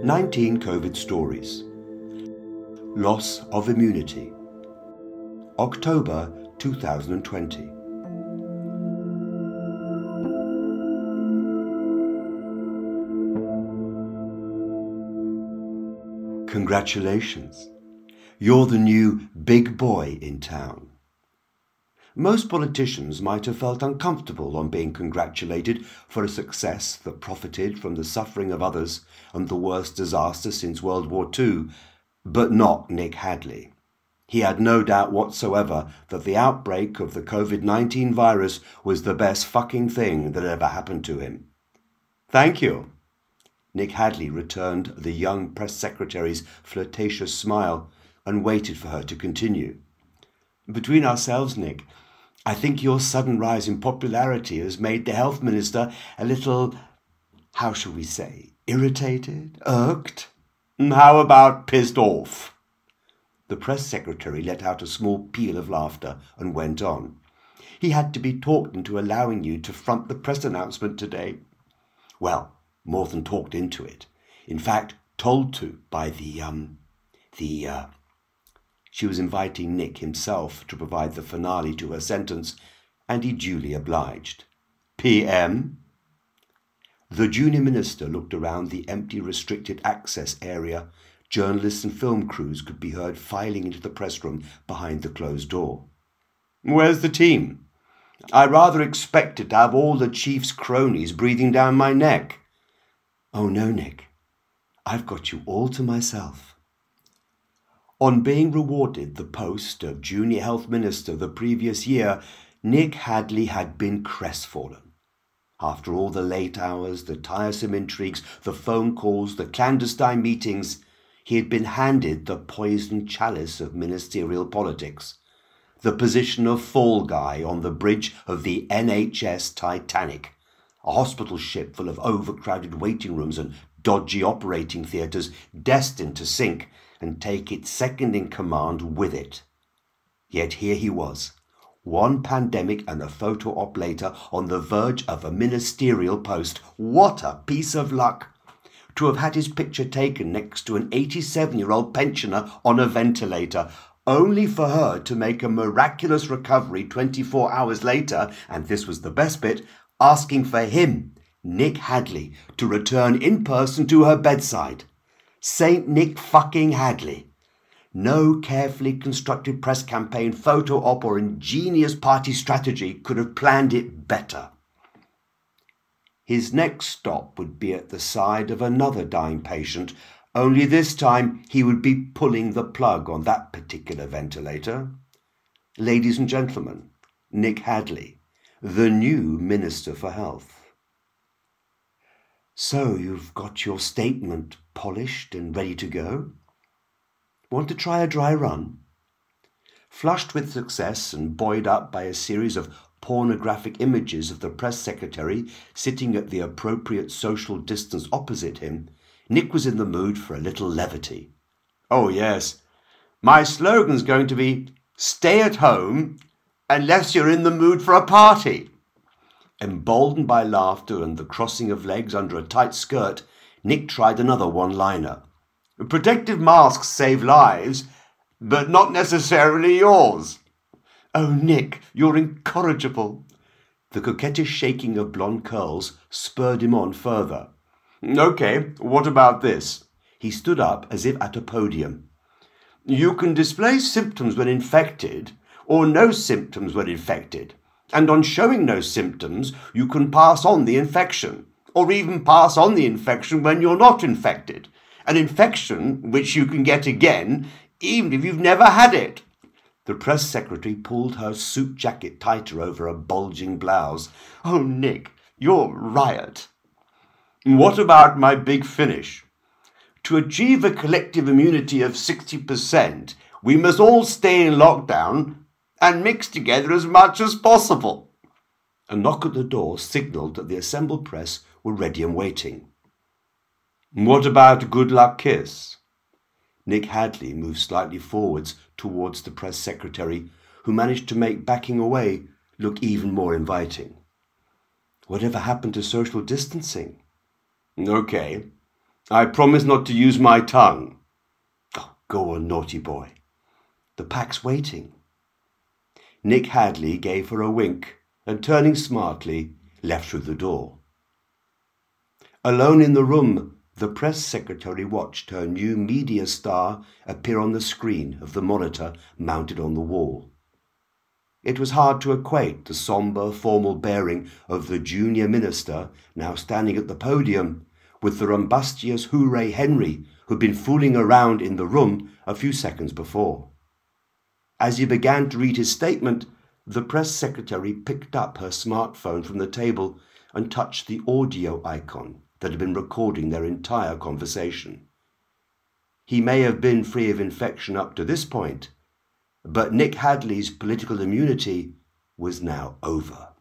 19 COVID stories. Loss of immunity. October 2020. Congratulations. You're the new big boy in town. Most politicians might have felt uncomfortable on being congratulated for a success that profited from the suffering of others and the worst disaster since World War II, but not Nick Hadley. He had no doubt whatsoever that the outbreak of the COVID-19 virus was the best fucking thing that ever happened to him. Thank you. Nick Hadley returned the young press secretary's flirtatious smile and waited for her to continue. Between ourselves, Nick, I think your sudden rise in popularity has made the health minister a little, how shall we say, irritated, irked? How about pissed off? The press secretary let out a small peal of laughter and went on. He had to be talked into allowing you to front the press announcement today. Well, more than talked into it. In fact, told to by She was inviting Nick himself to provide the finale to her sentence, and he duly obliged. PM? The junior minister looked around the empty restricted access area. Journalists and film crews could be heard filing into the press room behind the closed door. Where's the team? I rather expected to have all the chief's cronies breathing down my neck. Oh no, Nick. I've got you all to myself. On being rewarded the post of Junior Health Minister the previous year, Nick Hadley had been crestfallen. After all the late hours, the tiresome intrigues, the phone calls, the clandestine meetings, he had been handed the poisoned chalice of ministerial politics, the position of fall guy on the bridge of the NHS Titanic, a hospital ship full of overcrowded waiting rooms and dodgy operating theatres destined to sink and take its second in command with it. Yet here he was, one pandemic and a photo op later, on the verge of a ministerial post. What a piece of luck! To have had his picture taken next to an 87-year-old pensioner on a ventilator, only for her to make a miraculous recovery 24 hours later, and this was the best bit, asking for him, Nick Hadley, to return in person to her bedside. Saint Nick fucking Hadley. No carefully constructed press campaign, photo op or ingenious party strategy could have planned it better. His next stop would be at the side of another dying patient, only this time he would be pulling the plug on that particular ventilator. Ladies and gentlemen, Nick Hadley, the new Minister for Health. So you've got your statement polished and ready to go? Want to try a dry run? Flushed with success and buoyed up by a series of pornographic images of the press secretary sitting at the appropriate social distance opposite him, Nick was in the mood for a little levity. Oh yes, my slogan's going to be, stay at home unless you're in the mood for a party. Emboldened by laughter and the crossing of legs under a tight skirt, Nick tried another one-liner. Protective masks save lives, but not necessarily yours. Oh, Nick, you're incorrigible. The coquettish shaking of blonde curls spurred him on further. Okay, what about this? He stood up as if at a podium. You can display symptoms when infected, or no symptoms when infected. And on showing no symptoms, you can pass on the infection, or even pass on the infection when you're not infected. An infection which you can get again, even if you've never had it. The press secretary pulled her suit jacket tighter over a bulging blouse. Oh, Nick, you're riot. What about my big finish? To achieve a collective immunity of 60%, we must all stay in lockdown and mix together as much as possible. A knock at the door signalled that the assembled press were ready and waiting. What about a good luck kiss? Nick Hadley moved slightly forwards towards the press secretary, who managed to make backing away look even more inviting. Whatever happened to social distancing? Okay, I promise not to use my tongue. Oh, go on, naughty boy. The pack's waiting. Nick Hadley gave her a wink and, turning smartly, left through the door. Alone in the room, the press secretary watched her new media star appear on the screen of the monitor mounted on the wall. It was hard to equate the sombre, formal bearing of the junior minister, now standing at the podium, with the rumbustious Hooray Henry who'd been fooling around in the room a few seconds before. As he began to read his statement, the press secretary picked up her smartphone from the table and touched the audio icon that had been recording their entire conversation. He may have been free of infection up to this point, but Nick Hadley's political immunity was now over.